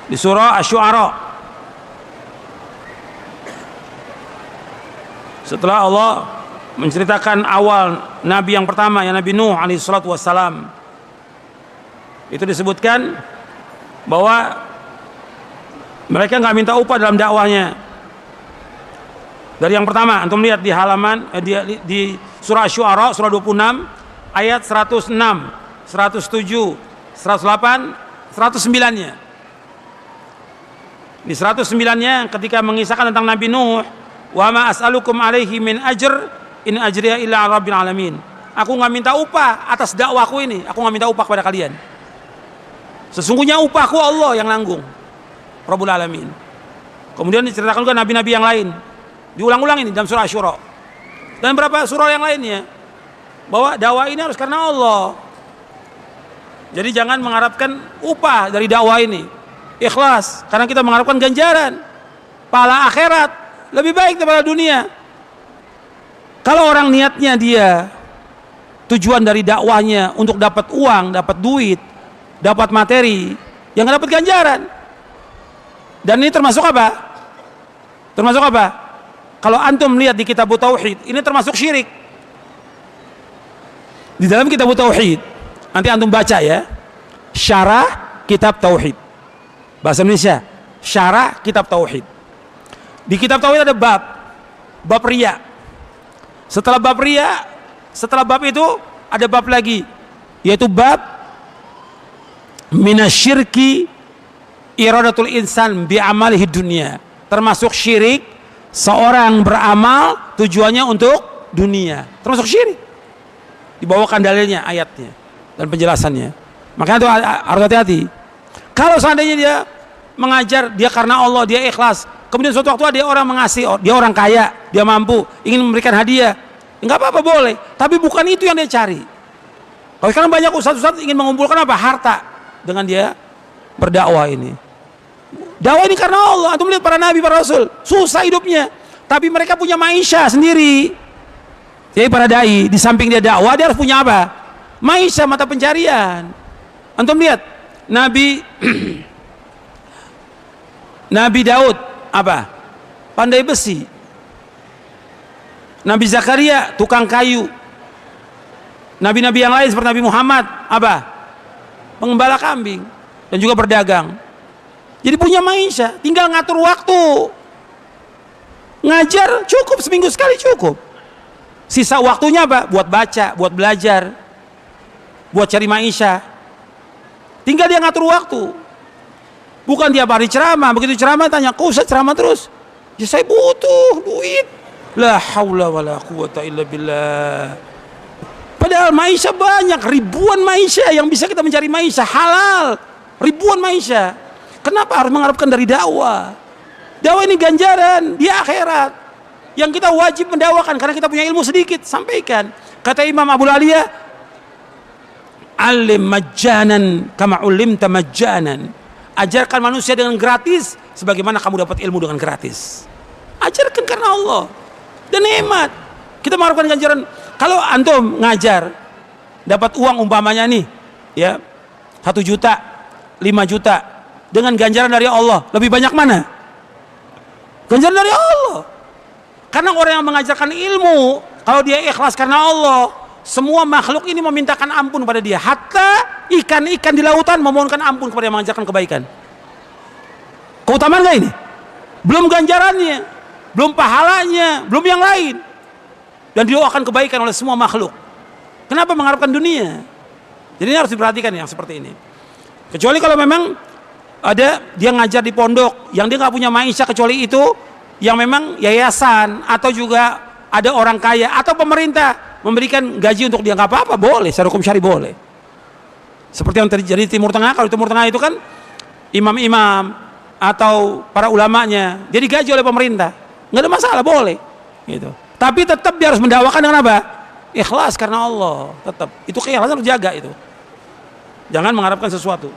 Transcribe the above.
di surah Asy-Syu'ara. Setelah Allah menceritakan awal nabi yang pertama, yang Nabi Nuh alaihi salatu wassalam, itu disebutkan bahwa mereka nggak minta upah dalam dakwahnya. Dari yang pertama, antum lihat di halaman di surah Asy-Syu'ara surah 26 ayat 106, 107, 108, 109-nya. Di 109-nya ketika mengisahkan tentang Nabi Nuh, wa ma as'alukum alaihi min ajr in ajriya illa 'ala rabbil alamin. Aku nggak minta upah atas dakwahku ini, aku nggak minta upah kepada kalian. Sesungguhnya upahku Allah yang nanggung, Rabbul Alamin. Kemudian diceritakan juga nabi-nabi yang lain, diulang-ulang ini dalam surah Asy-Syu'ara dan beberapa surah yang lainnya, bahwa dakwah ini harus karena Allah. Jadi jangan mengharapkan upah dari dakwah ini, ikhlas, karena kita mengharapkan ganjaran pahala akhirat lebih baik daripada dunia. Kalau orang niatnya dia tujuan dari dakwahnya untuk dapat uang, dapat duit, dapat materi, yang dapat ganjaran. Dan ini termasuk apa? Termasuk apa? Kalau antum lihat di kitab tauhid, ini termasuk syirik. Di dalam kitab tauhid, nanti antum baca ya, syarah kitab tauhid, bahasa Indonesia, syarah kitab tauhid. Di kitab tauhid ada bab riya. Setelah bab riya, setelah bab itu ada bab lagi, yaitu bab minasyirki iradatul insan bi amalihi dunya. Termasuk syirik seorang beramal tujuannya untuk dunia, termasuk syirik. Dibawakan dalilnya, ayatnya dan penjelasannya. Makanya itu harus hati-hati. Kalau seandainya dia mengajar dia karena Allah, dia ikhlas, kemudian suatu waktu dia orang mengasih, dia orang kaya, dia mampu, ingin memberikan hadiah, enggak apa-apa, boleh. Tapi bukan itu yang dia cari. Kalau sekarang banyak ustaz-ustaz ingin mengumpulkan apa? Harta dengan dia berdakwah ini. Dakwah ini karena Allah. Antum lihat para nabi, para rasul, susah hidupnya, tapi mereka punya maisha sendiri. Jadi para dai, di samping dia dakwah, dia harus punya apa? Maisha, mata pencarian. Antum lihat Nabi Nabi Daud apa? Pandai besi. Nabi Zakaria tukang kayu. Nabi-nabi yang lain seperti Nabi Muhammad apa? Pengembala kambing dan juga berdagang. Jadi punya maisha, tinggal ngatur waktu. Ngajar cukup seminggu sekali cukup. Sisa waktunya apa? Buat baca, buat belajar, buat cari maisha. Tinggal dia ngatur waktu. Bukan tiap hari ceramah, begitu ceramah tanya, kok Ustaz ceramah terus? Ya saya butuh duit. La haula wala quwata illa billah. Padahal maisha banyak, ribuan maisha yang bisa kita mencari maisha halal. Ribuan maisha. Kenapa harus mengharapkan dari dakwah? Dakwah ini ganjaran di akhirat. Yang kita wajib mendakwakan karena kita punya ilmu sedikit, sampaikan. Kata Imam Abu Aliyah, alim majjanan kama ulimta majjanan. Ajarkan manusia dengan gratis sebagaimana kamu dapat ilmu dengan gratis. Ajarkan karena Allah dan nikmat. Kita mengharapkan ganjaran. Kalau antum ngajar dapat uang umpamanya nih ya 1 juta, 5 juta dengan ganjaran dari Allah, lebih banyak mana? Ganjaran dari Allah. Karena orang yang mengajarkan ilmu, kalau dia ikhlas karena Allah, semua makhluk ini memintakan ampun pada dia. Hatta ikan-ikan di lautan memohonkan ampun kepada yang mengajarkan kebaikan. Keutamaan gak ini? Belum ganjarannya, belum pahalanya, belum yang lain. Dan didoakan kebaikan oleh semua makhluk. Kenapa mengharapkan dunia? Jadi ini harus diperhatikan yang seperti ini. Kecuali kalau memang ada dia ngajar di pondok yang dia nggak punya maisha kecuali itu, yang memang yayasan atau juga ada orang kaya atau pemerintah memberikan gaji untuk dia, nggak apa-apa, boleh, secara hukum syari boleh. Seperti yang terjadi di Timur Tengah. Kalau di Timur Tengah itu kan imam-imam atau para ulamanya jadi gaji oleh pemerintah, nggak ada masalah, boleh gitu. Tapi tetap dia harus mendakwakan dengan apa? Ikhlas karena Allah. Tetap itu keikhlasan harus jaga itu, jangan mengharapkan sesuatu.